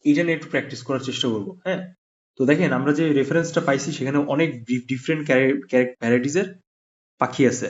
এটা নিয়ে একটু প্র্যাকটিস করার চেষ্টা করবো। হ্যাঁ, তো দেখেন আমরা যে রেফারেন্সটা পাইছি সেখানে অনেক ডিফারেন্ট ভ্যারাইটিসের পাখি আছে।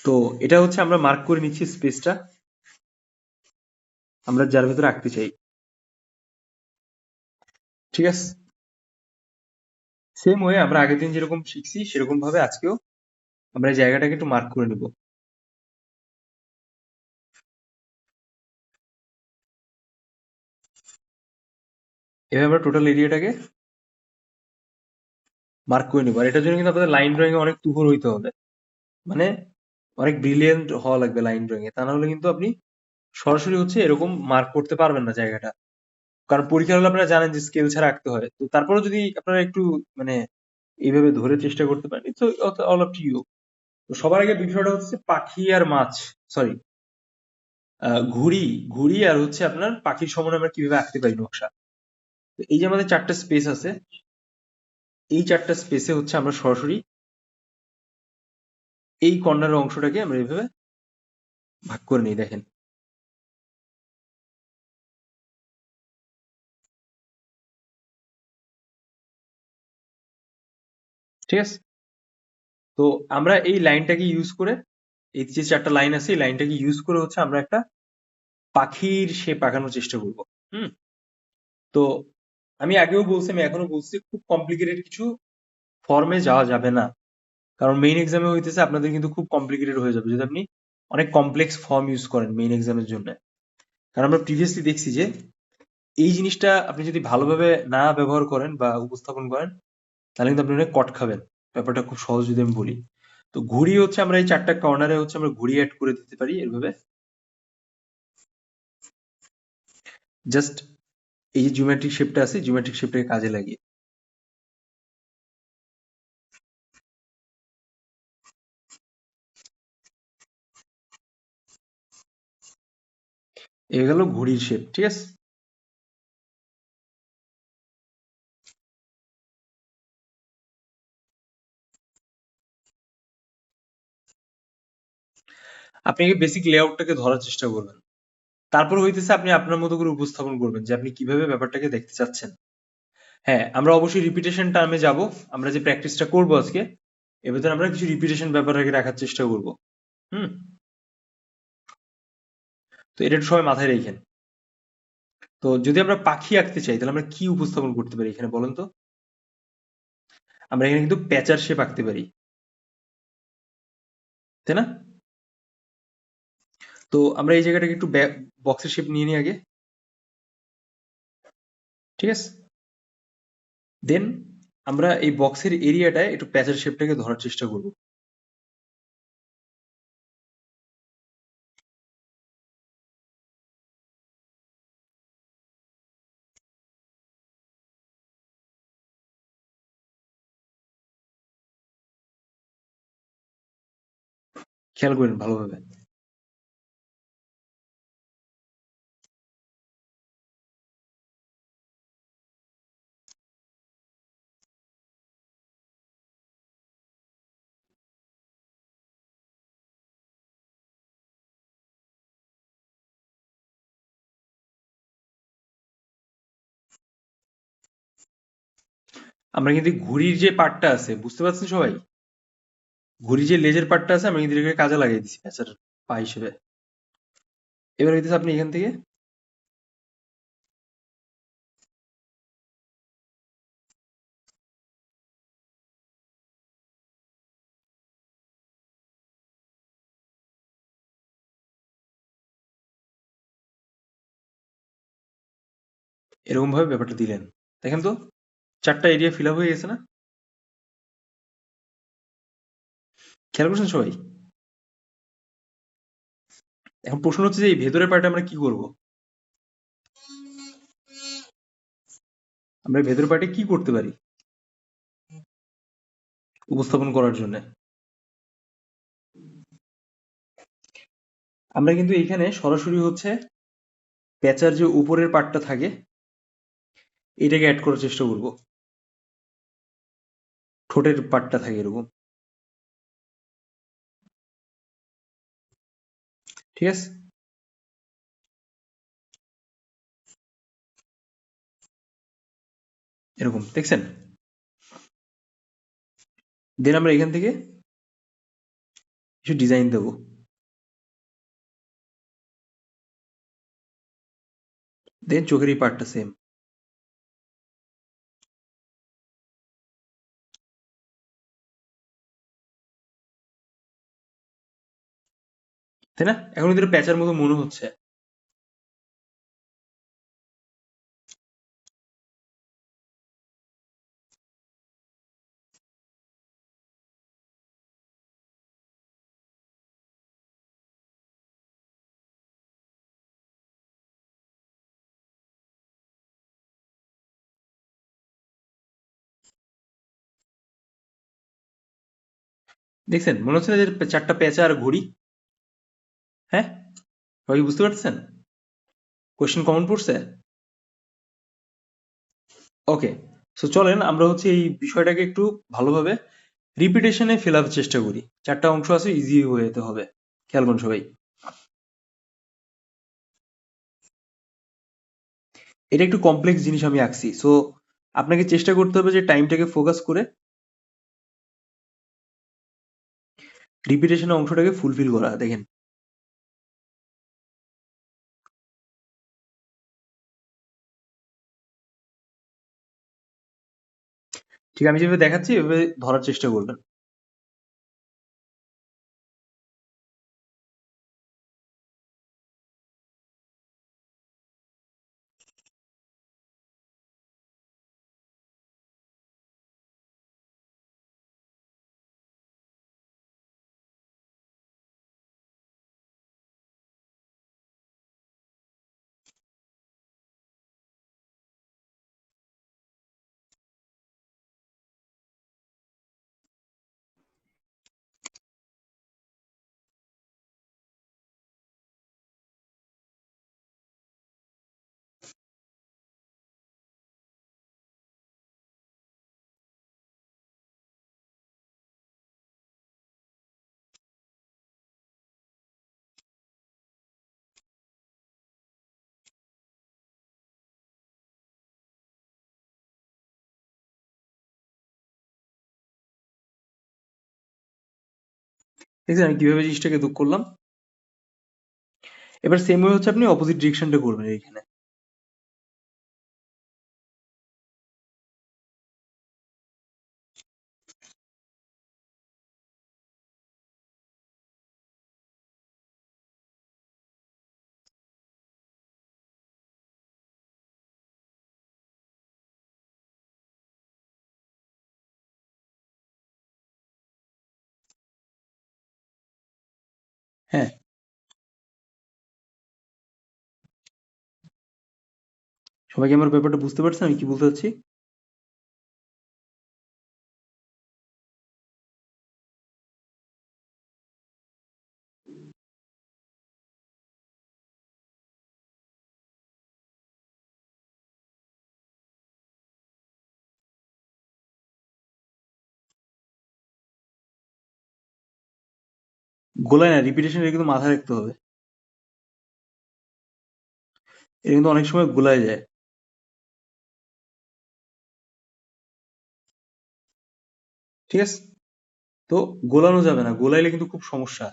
তো এটা হচ্ছে আমরা মার্ক করে নিচ্ছি স্পেসটা আমরা যার ভেতরে রাখতে চাই। ঠিক আছে, সেম ওয়ে আমরা আগের দিন যেরকম শিখছি সেরকম ভাবে আজকেও আমরা এই জায়গাটাকে একটু মার্ক করে নিব। এভাবে আমরা টোটাল এরিয়াটাকে মার্ক করে নিব। আর এটার জন্য কিন্তু আপনাদের লাইন ড্রয়িং এ অনেক তুখর হইতে হবে, মানে অনেক ব্রিলিয়েন্ট হওয়া লাগবে লাইন ড্রয়িং এ, তা না হলে কিন্তু আপনি সরাসরি হচ্ছে এরকম মার্ক করতে পারবেন না জায়গাটা। কারণ পরীক্ষা হলে আপনারা জানেন যে স্কেল ছাড়া আঁকতে হয়। তো তারপরেও যদি আপনারা একটু মানে এইভাবে ধরে চেষ্টা করতে পারেন, it's all up to you. তো সবার আগে বিষয়টা হচ্ছে পাখি আর মাছ, সরি, ঘুড়ি, ঘুড়ি আর হচ্ছে আপনার পাখির সমন্বয় আমরা কিভাবে আঁকতে পারি নকশা। তো এই যে আমাদের 4টা স্পেস আছে, এই 4টা স্পেসে হচ্ছে আমরা সরাসরি এই কর্নারের অংশটাকে আমরা এইভাবে ভাগ করে নিই, দেখেন। ঠিক আছে, তো আমরা এই লাইনটাকে ইউজ করে, এই যে 4টা লাইন আছে এই লাইনটাকে ইউজ করে হচ্ছে আমরা একটা পাখির শেপ আঁকানোর চেষ্টা করব। হুম, তো আমি আগেও বলছি, আমি এখনো বলছি, খুব কমপ্লিকেটেড কিছু ফর্মে যাওয়া যাবে না। কারণ মেইন এক্সামে হইতেছে আপনাদের কিন্তু খুব কমপ্লিকেটেড হয়ে যাবে যদি আপনি অনেক কমপ্লেক্স ফর্ম ইউজ করেন মেইন এক্সামের জন্য। কারণ আমরা প্রিভিয়াসলি দেখছি যে এই জিনিসটা আপনি যদি ভালোভাবে না ব্যবহার করেন বা উপস্থাপন করেন তাহলে কিন্তু আপনি অনেক কট খাবেন। ব্যাপারটা খুব সহজ যদি আমি বলি, তো ঘুড়ি হচ্ছে আমরা এই 4টা কর্নারে হচ্ছে আমরা ঘুড়ি অ্যাড করে দিতে পারি এভাবে। জাস্ট এই যে জিওমেট্রিক শেপটা আছে জিওমেট্রিক শেপটাকে কাজে লাগিয়ে। এ গেল ঘুড়ির শেপ। ঠিক আছে, আপনি এই বেসিক লেআউটটাকে ধরার চেষ্টা করবেন। তারপর হইতেছে আপনি আপনার মতো করে উপস্থাপন করবেন যে আপনি কিভাবে ব্যাপারটাকে দেখতে চাচ্ছেন। হ্যাঁ, আমরা অবশ্যই রিপিটেশন টার্মে যাব। আমরা যে প্র্যাকটিসটা করব আজকে এর ভেতরে আমরা কিছু রিপিটেশন ব্যাপারটাকে রাখার চেষ্টা করব। হুম, তো এটা একটু সবাই মাথায় রেখেন। তো যদি আমরা পাখি আঁকতে চাই তাহলে আমরা কি উপস্থাপন করতে পারি এখানে বলেন তো? আমরা এখানে কিন্তু প্যাচার শেপ আঁকতে পারি, তাই না? তো আমরা এই জায়গাটাকে একটু বক্সের শেপ নিয়ে নিই আগে। ঠিক আছে, দেন আমরা এই বক্সের এরিয়াটায় একটু প্যাচার শেপটাকে ধরার চেষ্টা করব। খেয়াল করেন ভালোভাবে। আমরা কিন্তু ঘুড়ির যে পার্টটা আছে বুঝতে পারছেন সবাই, ঘুড়ির যে লেজের পার্টটা আছে আমরা কিন্তু এটাকে কাজে লাগিয়ে দিচ্ছি প্যাচার পা হিসেবে। এবার হইতেছে আপনি এখান থেকে এরকম ভাবে ব্যাপারটা দিলেন, দেখেন তো 4টা এরিয়া ফিল আপ হয়ে গেছে না? খেয়াল করছেন সবাই? এখন প্রশ্ন হচ্ছে যে এই ভেতরের পার্টে আমরা কি করব? আমরা এই ভেতরের পার্টে কি করতে পারি উপস্থাপন করার জন্য? আমরা কিন্তু এখানে সরাসরি হচ্ছে প্যাচার যে উপরের পার্টটা থাকে এটাকে অ্যাড করার চেষ্টা করব। ঠোঁটের পার্টটা থাকে এরকম। ঠিক আছে, এরকম দেখছেন। দেন আমরা এখান থেকে কিছু ডিজাইন দেবো, দেন চোখের এই পার্টটা সেম, তাই না? এখন এদের প্যাঁচার মতো মনে হচ্ছে। দেখছেন মনে হচ্ছে না যে চারটা পেঁচা আর ঘড়ি? হ্যাঁ, সবাই বুঝতে পারছেন? কোয়েশ্চেন কমন পড়ছে? ওকে, সো চলেন আমরা হচ্ছে এই বিষয়টাকে একটু ভালোভাবে রিপিটেশনে ফেলার চেষ্টা করি। চারটা অংশ আছে, ইজি হয়ে যেতে হবে। খেয়াল করুন সবাই, এটা একটু কমপ্লেক্স জিনিস আমি আঁকছি, সো আপনাকে চেষ্টা করতে হবে যে টাইমটাকে ফোকাস করে রিপিটেশনের অংশটাকে ফুলফিল করা। দেখেন, ঠিক আমি যেভাবে দেখাচ্ছি এভাবে ধরার চেষ্টা করবেন। দেখছেন আমি কিভাবে জিনিসটাকে দুঃখ করলাম? এবার সেম ওয়ে হচ্ছে আপনি অপোজিট ডিরেকশনটা করবেন এইখানে। হ্যাঁ, সবাই কি আমার ব্যাপারটা বুঝতে পারছেন আমি কি বলতে চাচ্ছি? গোলায় না, রিপিটেশন, এটা কিন্তু মাথায় রাখতে হবে। এটা কিন্তু অনেক সময় গোলায় যায়। ঠিক আছে, তো গোলানো যাবে না, গোলাইলে কিন্তু খুব সমস্যা।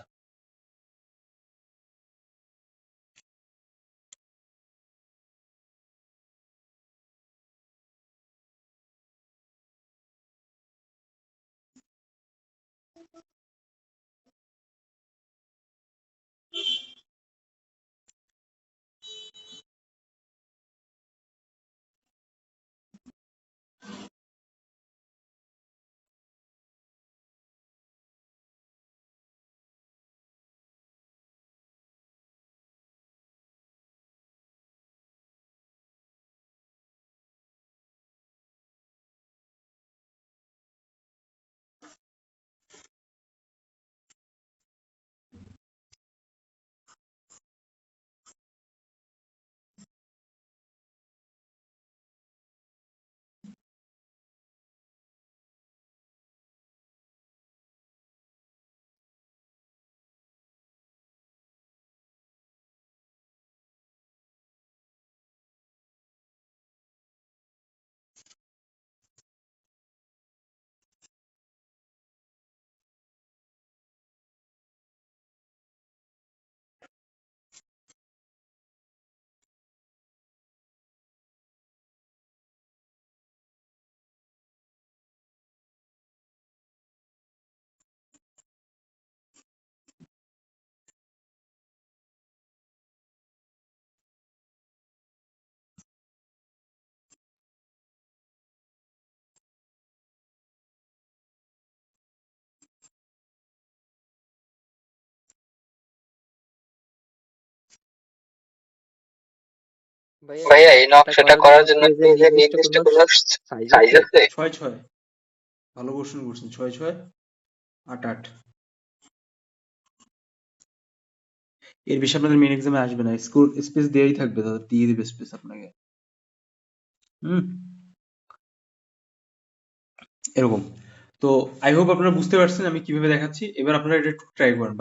ভাইয়া এই নকশাটা করার জন্য কি যে নির্দিষ্ট কোনো সাইজ আছে? ছয় ছয়, ভালো কোশ্চেন করছেন, ছয় ছয়, আট আট। এর বেশি আপনাদের মেন এক্সামে আসবে না, স্কুল স্পেস দেওয়াই থাকবে, তাদের দিয়ে দিবে স্পেস আপনাকে। হুম, এরকম। তো আই হোপ আপনারা বুঝতে পারছেন আমি কিভাবে দেখাচ্ছি। এবার আপনারা এটা একটু ট্রাই করেন।